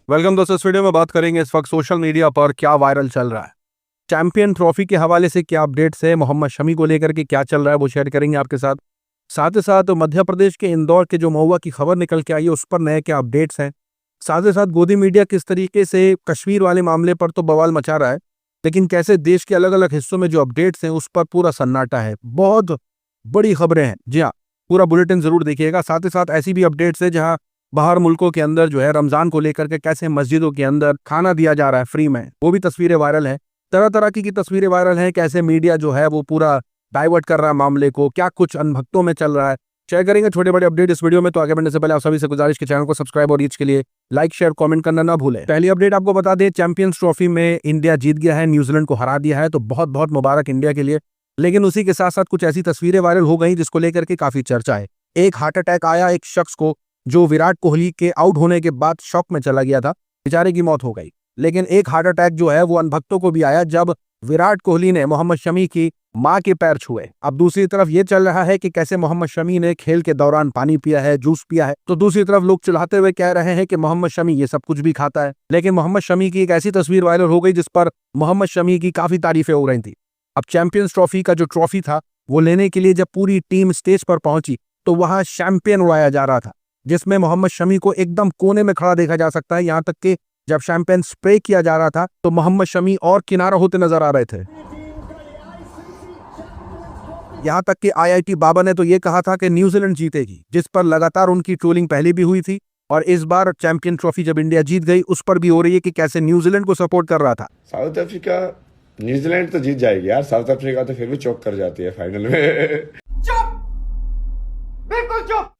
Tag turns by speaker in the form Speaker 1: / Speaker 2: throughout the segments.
Speaker 1: Welcome दोस्तों। इस video में बात करेंगे इस वक्त सोशल मीडिया पर क्या वायरल चल रहा है। चैंपियन ट्रॉफी के हवाले से क्या अपडेट्स है, मोहम्मद शमी को लेकर के क्या चल रहा है वो शेयर करेंगे आपके साथ। साथ ही साथ मध्य प्रदेश के इंदौर के जो महुआ की खबर निकल के आई है उस पर नए क्या अपडेट्स हैं। साथ ही साथ गोदी मीडिया किस तरीके से कश्मीर वाले मामले पर तो बवाल मचा रहा है, लेकिन कैसे देश के अलग अलग हिस्सों में जो अपडेट्स हैं उस पर पूरा सन्नाटा है। बहुत बड़ी खबरें हैं। जी हाँ, पूरा बुलेटिन जरूर देखिएगा। साथ ही साथ ऐसी भी अपडेट्स है जहां बाहर मुल्कों के अंदर जो है रमजान को लेकर के कैसे मस्जिदों के अंदर खाना दिया जा रहा है फ्री में, वो भी तस्वीरें वायरल है। तरह तरह की तस्वीरें वायरल हैं। कैसे मीडिया जो है वो पूरा डाइवर्ट कर रहा है मामले को, क्या कुछ अनभक्तों में चल रहा है, शेयर करेंगे छोटे बड़े अपडेट इस वीडियो में। तो आगे बढ़ने से पहले आप सभी से गुजारिश के चैनल को सब्सक्राइब और रीच के लिए लाइक शेयर कमेंट करना ना भूलें। पहली अपडेट आपको बता दें, चैंपियंस ट्रॉफी में इंडिया जीत गया है, न्यूजीलैंड को हरा दिया है, तो बहुत बहुत मुबारक इंडिया के लिए। लेकिन उसी के साथ साथ कुछ ऐसी तस्वीरें वायरल हो गई जिसको लेकर के काफी चर्चा है। एक हार्ट अटैक आया एक शख्स को जो विराट कोहली के आउट होने के बाद शॉक में चला गया था, बेचारे की मौत हो गई। लेकिन एक हार्ट अटैक जो है वो अनभक्तों को भी आया जब विराट कोहली ने मोहम्मद शमी की मां के पैर छुए। अब दूसरी तरफ ये चल रहा है कि कैसे मोहम्मद शमी ने खेल के दौरान पानी पिया है, जूस पिया है, तो दूसरी तरफ लोग चिल्लाते हुए कह रहे हैं कि मोहम्मद शमी ये सब कुछ भी खाता है। लेकिन मोहम्मद शमी की एक ऐसी तस्वीर वायरल हो गई जिस पर मोहम्मद शमी की काफी तारीफें हो रही थी। अब चैंपियंस ट्रॉफी का जो ट्रॉफी था वो लेने के लिए जब पूरी टीम स्टेज पर पहुंची तो वहां शैंपियन उड़ाया जा रहा था, जिसमें मोहम्मद शमी को एकदम कोने में खड़ा देखा जा सकता है। यहां तक कि जब शैंपेन स्प्रे किया जा रहा था तो मोहम्मद शमी और किनारा होते नजर आ रहे थे। यहां तक कि आईआईटी बाबा ने तो ये कहा था कि न्यूजीलैंड जीतेगी, जिस पर लगातार उनकी ट्रोलिंग पहले भी हुई थी और इस बार चैंपियन ट्रॉफी जब इंडिया जीत गई उस पर भी हो रही है कि कैसे न्यूजीलैंड को सपोर्ट कर रहा था।
Speaker 2: साउथ अफ्रीका न्यूजीलैंड तो जीत जाएगी यार, साउथ अफ्रीका तो फिर भी चौक कर जाती है फाइनल में।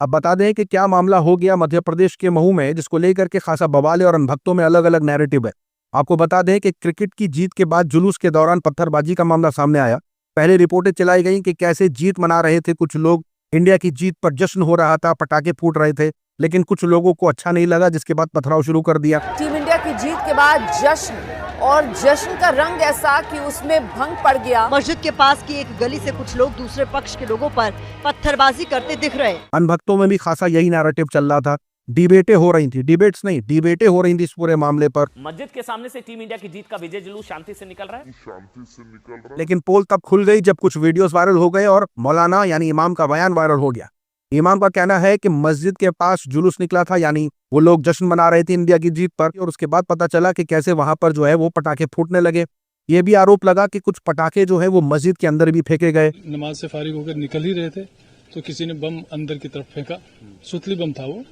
Speaker 1: अब बता दें कि क्या मामला हो गया मध्य प्रदेश के महू में, जिसको लेकर के खासा बवाल है और अनभक्तों में अलग अलग नैरेटिव है। आपको बता दें कि क्रिकेट की जीत के बाद जुलूस के दौरान पत्थरबाजी का मामला सामने आया। पहले रिपोर्टें चलाई गई कि कैसे जीत मना रहे थे कुछ लोग, इंडिया की जीत पर जश्न हो रहा था, पटाखे फूट रहे थे, लेकिन कुछ लोगों को अच्छा नहीं लगा, जिसके बाद पथराव शुरू कर दिया।
Speaker 3: टीम इंडिया की जीत के बाद जश्न, और जश्न का रंग ऐसा कि उसमें भंग पड़ गया।
Speaker 4: मस्जिद के पास की एक गली से कुछ लोग दूसरे पक्ष के लोगों पर पत्थरबाजी करते दिख रहे।
Speaker 1: अनभक्तों में भी खासा यही नैरेटिव चल रहा था। डिबेटें हो रही थी, डिबेट्स नहीं, डिबेटें हो रही थी इस पूरे मामले पर।
Speaker 5: मस्जिद के सामने से टीम इंडिया की जीत का विजय जुलूस शांति से निकल रहा है।
Speaker 1: लेकिन पोल तब खुल गई जब कुछ वीडियोस वायरल हो गए और मौलाना यानी इमाम का बयान वायरल हो गया। इमाम का कहना है कि मस्जिद के पास जुलूस निकला था, यानी वो लोग जश्न मना रहे थे इंडिया की जीत पर, और उसके बाद पता चला कि कैसे वहां पर जो है वो पटाखे फूटने लगे। ये भी आरोप लगा कि कुछ पटाखे जो है वो मस्जिद के अंदर भी फेंके गए।
Speaker 6: नमाज से फारिग होकर निकल ही रहे थे तो किसी ने बम अंदर की तरफ फेंका, सुतली बम था वो,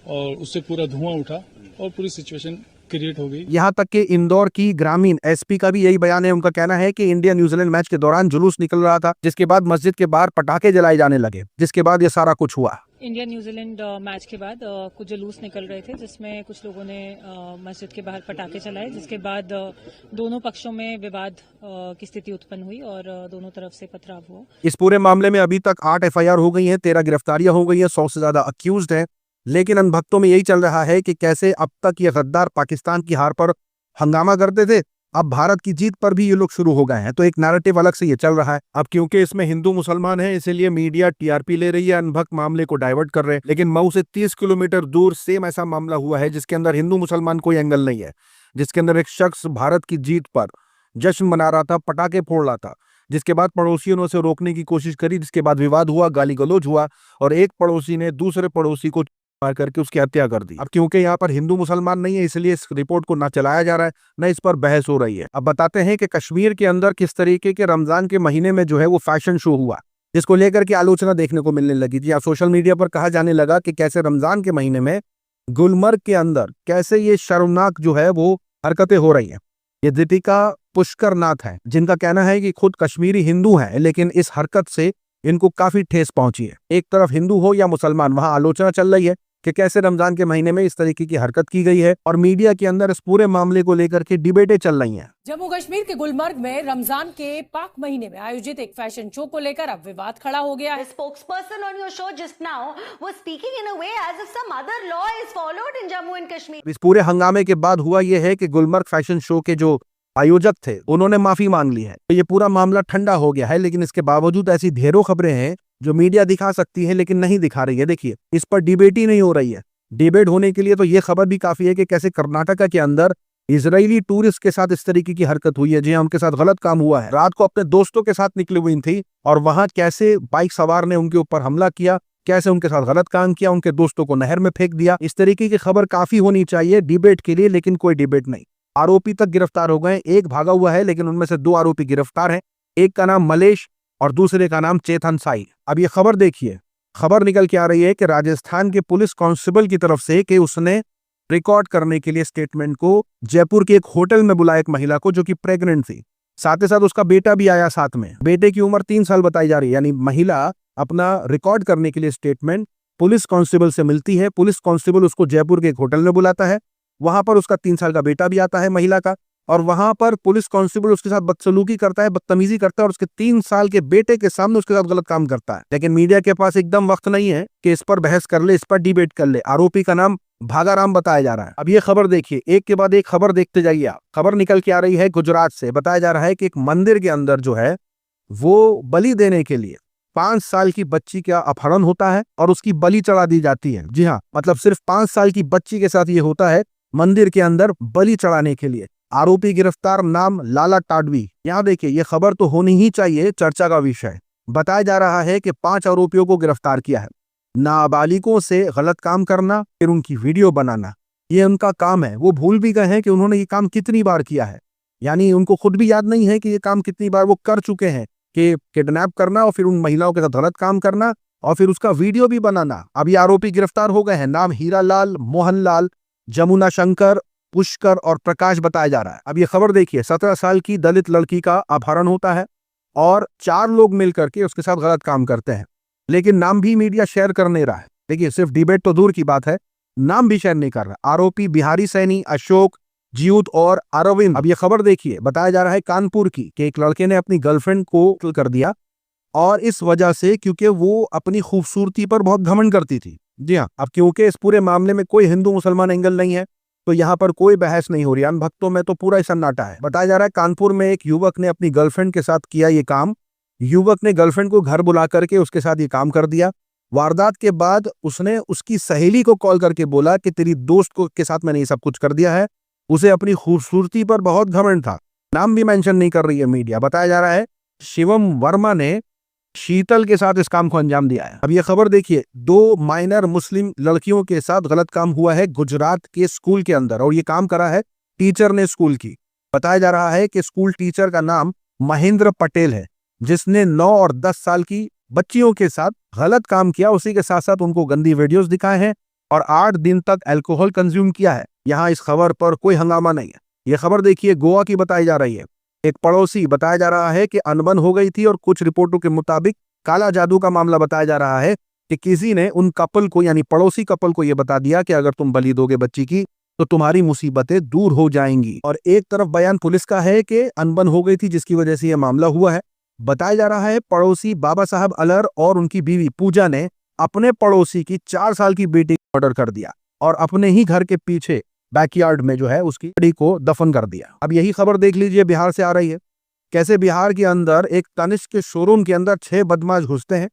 Speaker 6: और उससे पूरा धुआं उठा और पूरी सिचुएशन क्रिएट हो गई।
Speaker 1: यहाँ तक कि इंदौर की ग्रामीण एसपी का भी यही बयान है। उनका कहना है कि इंडिया न्यूजीलैंड मैच के दौरान जुलूस निकल रहा था, जिसके बाद मस्जिद के बाहर पटाखे जलाए जाने लगे, जिसके बाद ये सारा कुछ हुआ।
Speaker 7: इंडिया न्यूजीलैंड मैच के बाद कुछ जुलूस निकल रहे थे जिसमें कुछ लोगों ने मस्जिद के बाहर पटाखे चलाए, जिसके बाद दोनों पक्षों में विवाद की स्थिति उत्पन्न हुई और दोनों तरफ से पथराव हुआ।
Speaker 1: इस पूरे मामले में अभी तक 8 FIR हो गई हैं, 13 गिरफ्तारियां हो गई हैं, 100 से ज्यादा अक्यूज्ड हैं। लेकिन अनभक्तों में यही चल रहा है कि कैसे अब तक ये गद्दार पाकिस्तान की हार पर हंगामा करते थे, अब भारत की जीत पर भी ये लोग शुरू हो गए हैं। तो एक नैरेटिव अलग से ये चल रहा है। अब क्योंकि इसमें हिंदू मुसलमान है इसीलिए मीडिया TRP ले रही है, अनभक्त मामले को डाइवर्ट कर रहे हैं। लेकिन मऊ से 30 किलोमीटर दूर सेम ऐसा मामला हुआ है जिसके अंदर हिंदू मुसलमान कोई एंगल नहीं है, जिसके अंदर एक शख्स भारत की जीत पर जश्न मना रहा था, पटाखे फोड़ रहा था, जिसके बाद पड़ोसियों ने उसे रोकने की कोशिश करी, जिसके बाद विवाद हुआ, गाली गलौज हुआ और एक पड़ोसी ने दूसरे पड़ोसी को मार करके उसकी हत्या कर दी। अब क्योंकि यहाँ पर हिंदू मुसलमान नहीं है इसलिए इस रिपोर्ट को ना चलाया जा रहा है, न इस पर बहस हो रही है। अब बताते हैं कि कश्मीर के अंदर किस तरीके के रमजान के महीने में जो है वो फैशन शो हुआ, जिसको लेकर के आलोचना देखने को मिलने लगी थी। सोशल मीडिया पर कहा जाने लगा कि कैसे रमजान के महीने में गुलमर्ग के अंदर कैसे ये शर्मनाक जो है वो हरकतें हो रही है। ये दीपिका पुष्कर नाथ है, जिनका कहना है कि खुद कश्मीरी हिंदू हैं, लेकिन इस हरकत से इनको काफी ठेस पहुंची है। एक तरफ हिंदू हो या मुसलमान, वहां आलोचना चल रही है कि कैसे रमजान के महीने में इस तरीके की हरकत की गई है और मीडिया के अंदर इस पूरे मामले को लेकर के डिबेटें चल रही हैं।
Speaker 8: जम्मू कश्मीर के गुलमर्ग में रमजान के पाक महीने में आयोजित एक फैशन शो को लेकर अब विवाद खड़ा हो गया है।
Speaker 9: Spokesperson on your show just now was speaking in a way as if some other law is followed in Jammu and Kashmir.
Speaker 1: इस पूरे हंगामे के बाद हुआ यह है कि गुलमर्ग फैशन शो के जो आयोजक थे उन्होंने माफी मांग ली है। तो ये पूरा मामला ठंडा हो गया है, लेकिन इसके बावजूद ऐसी ढेरों खबरें हैं जो मीडिया दिखा सकती है लेकिन नहीं दिखा रही है। देखिए, इस पर डिबेट ही नहीं हो रही है। डिबेट होने के लिए तो ये खबर भी काफी है कि कैसे कर्नाटका के अंदर इजरायली टूरिस्ट के साथ इस तरीके की हरकत हुई है, जी हाँ, उनके साथ गलत काम हुआ है। रात को अपने दोस्तों के साथ निकली हुई थी और वहां कैसे बाइक सवार ने उनके ऊपर हमला किया, कैसे उनके साथ गलत काम किया, उनके दोस्तों को नहर में फेंक दिया। इस तरीके की खबर काफी होनी चाहिए डिबेट के लिए, लेकिन कोई डिबेट नहीं। आरोपी तक गिरफ्तार हो गए, एक भागा हुआ है, लेकिन उनमें से 2 आरोपी गिरफ्तार हैं। एक का नाम मलेश और दूसरे का नाम चेतन साई। अब ये खबर देखिए, खबर निकल के आ रही है कि राजस्थान के पुलिस कांस्टेबल की तरफ से कि उसने रिकॉर्ड करने के लिए स्टेटमेंट को जयपुर के एक होटल में बुलाया एक महिला को जो कि प्रेग्नेंट थी, साथ ही साथ उसका बेटा भी आया साथ में। बेटे की उम्र 3 साल बताई जा रही है। यानी महिला अपना रिकॉर्ड करने के लिए स्टेटमेंट पुलिस कांस्टेबल से मिलती है, पुलिस कांस्टेबल उसको जयपुर के एक होटल में बुलाता है, वहां पर उसका 3 साल का बेटा भी आता है महिला का, और वहां पर पुलिस कांस्टेबल उसके साथ बदसलूकी करता है, बदतमीजी करता है और उसके 3 साल के बेटे के सामने उसके साथ गलत काम करता है। लेकिन मीडिया के पास एकदम वक्त नहीं है कि इस पर बहस कर ले, इस पर डिबेट कर ले। आरोपी का नाम भागाराम बताया जा रहा है। अब ये खबर देखिए, एक के बाद एक खबर देखते जाइए आप। खबर निकल के आ रही है गुजरात से। बताया जा रहा है कि एक मंदिर के अंदर जो है वो बलि देने के लिए 5 साल की बच्ची का अपहरण होता है और उसकी बलि चढ़ा दी जाती है। जी हाँ, मतलब सिर्फ 5 साल की बच्ची के साथ ये होता है, मंदिर के अंदर बलि चढ़ाने के लिए। आरोपी गिरफ्तार, नाम लाला टाडवी। यहाँ देखिए, ये खबर तो होनी ही चाहिए, चर्चा का विषय। बताया जा रहा है कि 5 आरोपियों को गिरफ्तार किया है। नाबालिगों से गलत काम करना, फिर उनकी वीडियो बनाना, ये उनका काम है। वो भूल भी गए हैं कि उन्होंने ये काम कितनी बार किया है, यानी उनको खुद भी याद नहीं है कि ये काम कितनी बार वो कर चुके हैं, कि किडनैप करना और फिर उन महिलाओं के साथ गलत काम करना और फिर उसका वीडियो भी बनाना। अभी आरोपी गिरफ्तार हो गए हैं। नाम हीरालाल, मोहनलाल, जमुना शंकर, पुष्कर और प्रकाश बताया जा रहा है। अब ये खबर देखिए, 17 साल की दलित लड़की का अपहरण होता है और 4 लोग मिलकर के उसके साथ गलत काम करते हैं, लेकिन नाम भी मीडिया शेयर कर नहीं रहा है। देखिए, सिर्फ डिबेट तो दूर की बात है, नाम भी शेयर नहीं कर रहा। आरोपी बिहारी सैनी, अशोक, जीउत और अरविंद। अब ये खबर देखिए, बताया जा रहा है कानपुर की, कि एक लड़के ने अपनी गर्लफ्रेंड को किल कर दिया और इस वजह से क्योंकि वो अपनी खूबसूरती पर बहुत घमंड करती थी। जी हाँ, अब क्योंकि इस पूरे मामले में कोई हिंदू मुसलमान एंगल नहीं है तो यहाँ पर कोई बहस नहीं हो रही। अनभक्तों में तो पूरा सन्नाटा है। बताया जा रहा है कानपुर में एक युवक ने अपनी गर्लफ्रेंड के साथ किया ये काम। युवक ने गर्लफ्रेंड को घर बुला करके उसके साथ ये काम कर दिया। वारदात के बाद उसने उसकी सहेली को कॉल करके बोला कि तेरी दोस्त को के साथ मैंने ये सब कुछ कर दिया है। उसे अपनी खूबसूरती पर बहुत घमंड था। नाम भी मेंशन नहीं कर रही है मीडिया। बताया जा रहा है शिवम वर्मा ने शीतल के साथ इस काम को अंजाम दिया है। अब ये खबर देखिए, 2 माइनर मुस्लिम लड़कियों के साथ गलत काम हुआ है गुजरात के स्कूल के अंदर, और ये काम करा है टीचर ने स्कूल की। बताया जा रहा है कि स्कूल टीचर का नाम महेंद्र पटेल है, जिसने 9 और 10 साल की बच्चियों के साथ गलत काम किया। उसी के साथ साथ उनको गंदी वीडियोस दिखाए हैं और 8 दिन तक अल्कोहल कंज्यूम किया है। यहाँ इस खबर पर कोई हंगामा नहीं है। यह खबर देखिए, गोवा की बताई जा रही है। एक पड़ोसी, बताया जा रहा है कि अनबन हो गई थी और कुछ रिपोर्टों के मुताबिक काला जादू का मामला बताया जा रहा है कि किसी ने उन कपल को, यानी पड़ोसी कपल को यह बता दिया कि अगर तुम बलि दोगे बच्ची की तो तुम्हारी मुसीबतें दूर हो जाएंगी। और एक तरफ बयान पुलिस का है कि अनबन हो गई थी जिसकी वजह से यह मामला हुआ है। बताया जा रहा है पड़ोसी बाबा साहब अलर और उनकी बीवी पूजा ने अपने पड़ोसी की 4 साल की बेटी को मर्डर कर दिया और अपने ही घर के पीछे बैकयार्ड में जो है उसकी बॉडी को दफन कर दिया। अब यही खबर देख लीजिए, बिहार से आ रही है। कैसे बिहार के अंदर एक तनिष्क के शोरूम के अंदर 6 बदमाश घुसते हैं,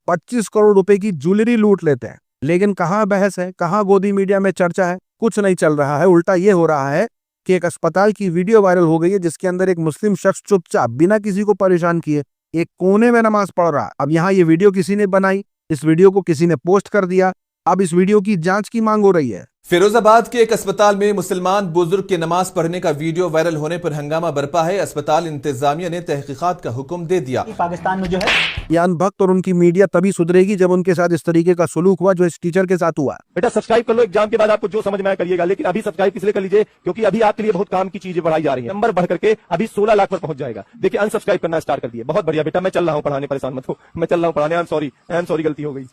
Speaker 1: 25 करोड़ रुपए की ज्वेलरी लूट लेते हैं। लेकिन कहाँ बहस है, कहाँ गोदी मीडिया में चर्चा है, कुछ नहीं चल रहा है। उल्टा ये हो रहा है कि एक अस्पताल की वीडियो वायरल हो गई है जिसके अंदर एक मुस्लिम शख्स चुपचाप बिना किसी को परेशान किए एक कोने में नमाज पढ़ रहा है। अब यहाँ ये वीडियो किसी ने बनाई, इस वीडियो को किसी ने पोस्ट कर दिया। अब इस वीडियो की जांच की मांग हो रही है।
Speaker 10: फिरोजाबाद के एक अस्पताल में मुसलमान बुजुर्ग के नमाज पढ़ने का वीडियो वायरल होने पर हंगामा बरपा है। अस्पताल इंतजामिया ने तहकीकात का हुक्म दे दिया।
Speaker 11: पाकिस्तान में जो है
Speaker 1: ये अनभक्त और उनकी मीडिया तभी सुधरेगी जब उनके साथ इस तरीके का सलूक हुआ जो इस टीचर के साथ हुआ।
Speaker 11: बेटा सब्सक्राइब कर लो, एग्जाम के बाद आपको जो समझ में आए करिएगा, लेकिन अभी सब्सक्राइब इसलिए कर लीजिए क्योंकि अभी आपके लिए बहुत काम की चीजें बढ़ाई जा रही है। नंबर बढ़ करके अभी 16 लाख पर पहुंच जाएगा। देखिए अनसब्सक्राइब करना स्टार्ट कर दिए। बहुत बढ़िया बेटा, मैं चल रहा हूँ पढ़ाने, परेशान मत हो, मैं चल रहा हूँ पढ़ाने। आई एम सॉरी, गलती हो गई।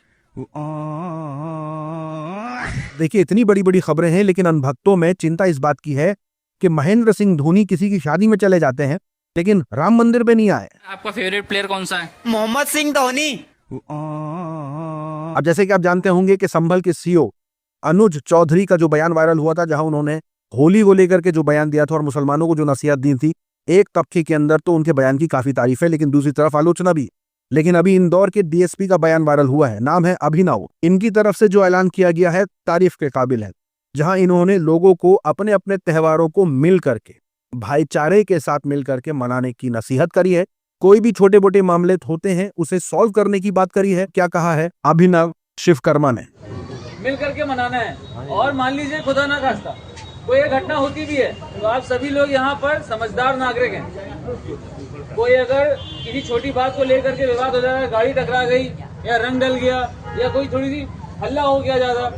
Speaker 1: देखिए, इतनी बड़ी बड़ी खबरें हैं, लेकिन अनभक्तों में चिंता इस बात की है कि महेंद्र सिंह धोनी किसी की शादी में चले जाते हैं लेकिन राम मंदिर में नहीं आए।
Speaker 12: आपका फेवरेट प्लेयर कौन सा है?
Speaker 13: मोहम्मद सिंह धोनी।
Speaker 1: अब जैसे कि आप जानते होंगे कि संभल के सीईओ अनुज चौधरी का जो बयान वायरल हुआ था, जहां उन्होंने होली को लेकर के जो बयान दिया था और मुसलमानों को जो नसीहत दी थी, एक तबके के अंदर तो उनके बयान की काफी तारीफ है, लेकिन दूसरी तरफ आलोचना भी। लेकिन अभी इंदौर के डीएसपी का बयान वायरल हुआ है, नाम है अभिनव। इनकी तरफ से जो ऐलान किया गया है तारीफ के काबिल है, जहां इन्होंने लोगों को अपने अपने त्योहारों को मिल करके, भाईचारे के साथ मिल करके मनाने की नसीहत करी है। कोई भी छोटे मोटे मामले होते हैं उसे सॉल्व करने की बात करी है। क्या कहा है अभिनव शिवकर्मा ने?
Speaker 12: मिल करके मनाना है। और मान लीजिए खुदा ना खास्ता कोई एक घटना होती भी है तो आप सभी लोग यहाँ पर समझदार नागरिक हैं। कोई अगर किसी छोटी बात को लेकर के विवाद हो जाएगा, गाड़ी टकरा गई या रंग डल गया या कोई थोड़ी सी हल्ला हो गया ज्यादा,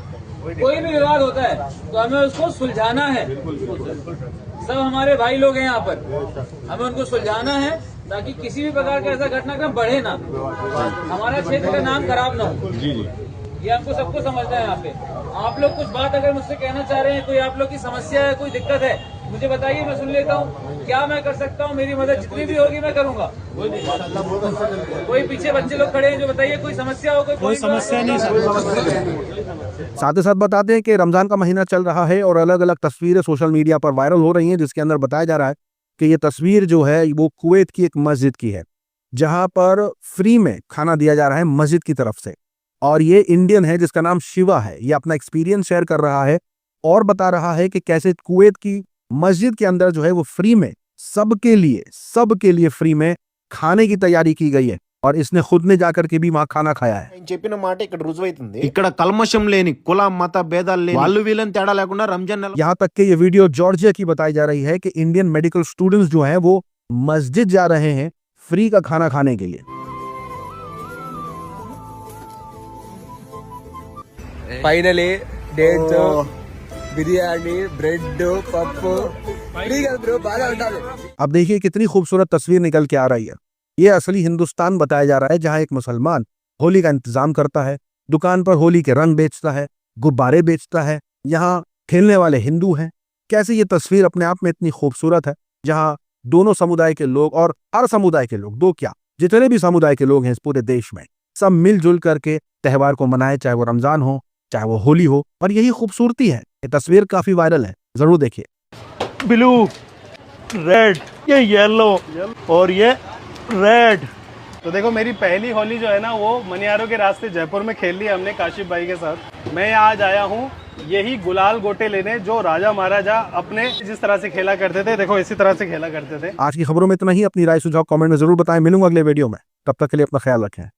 Speaker 12: कोई भी विवाद होता है तो हमें उसको सुलझाना है। सब हमारे भाई लोग हैं यहाँ पर, हमें उनको सुलझाना है ताकि किसी भी प्रकार का ऐसा घटनाक्रम बढ़े ना, हमारा क्षेत्र का नाम खराब ना हो। ये हमको सबको समझना है। यहाँ पे आप लोग कुछ बात अगर मुझसे कहना चाह रहे हैं, कोई आप लोग की समस्या है, कोई दिक्कत है, मुझे बताइए, मैं सुन लेता हूँ। क्या मैं कर सकता हूँ, मेरी मदद जितनी भी होगी मैं करूँगा। कोई पीछे बच्चे लोग खड़े हैं जो बताइए कोई समस्या हो, कोई समस्या नहीं।
Speaker 1: साथ ही साथ बताते हैं कि रमजान का महीना चल रहा है और अलग अलग तस्वीरें सोशल मीडिया पर वायरल हो रही हैं, जिसके अंदर बताया जा रहा है कि ये तस्वीर जो है वो कुवैत की एक मस्जिद की है, जहां पर फ्री में खाना दिया जा रहा है मस्जिद की तरफ से। और ये इंडियन है जिसका नाम शिवा है। ये अपना एक्सपीरियंस शेयर कर रहा है और बता रहा है कि कैसे कुवैत की मस्जिद के अंदर जो है वो फ्री में सबके लिए फ्री में खाने की तैयारी की गई है और इसने खुद ने जाकर के भी वहां खाना खाया है।
Speaker 13: చెప్పిన మాట ఇక్కడ రుజువైతుంది। ఇక్కడ కల్మషం లేని కుల మత భేదాలు లేని వాళ్ళు వీళ్ళని తేడా లేకుండా రంజాన్ నెల।
Speaker 1: यहाँ तक कि ये वीडियो जॉर्जिया की बताई जा रही है कि इंडियन मेडिकल स्टूडेंट्स जो हैं वो मस्जिद जा रहे हैं फ्री का खाना खाने के लिए।
Speaker 14: ఫైనలీ డేట్ బిర్యానీ బ్రెడ్ పప్పు బ్రో బాగా ఉండాలి।
Speaker 1: अब देखिए कितनी खूबसूरत तस्वीर निकल के आ रही है। ये असली हिंदुस्तान बताया जा रहा है, जहां एक मुसलमान होली का इंतजाम करता है, दुकान पर होली के रंग बेचता है, गुब्बारे बेचता है, यहाँ खेलने वाले हिंदू हैं। कैसे ये तस्वीर अपने आप में इतनी खूबसूरत है, जहां दोनों समुदाय के लोग और हर समुदाय के लोग, दो क्या जितने भी समुदाय के लोग हैं इस पूरे देश में, सब मिलजुल करके त्योहार को मनाए, चाहे वो रमजान हो चाहे वो होली हो। और यही खूबसूरती है। ये तस्वीर काफी वायरल है, जरूर देखिए।
Speaker 15: ब्लू, रेड, ये येलो और ये रेड। तो देखो मेरी पहली होली जो है ना वो मनियारों के रास्ते जयपुर में खेल ली हमने काशिफ भाई के साथ। मैं आज आया हूँ यही गुलाल गोटे लेने जो राजा महाराजा अपने जिस तरह से खेला करते थे, देखो इसी तरह से खेला करते थे।
Speaker 1: आज की खबरों में इतना ही। अपनी राय सुझाव कमेंट में जरूर बताएं। मिलूंगा अगले वीडियो में, तब तक के लिए अपना ख्याल रखें।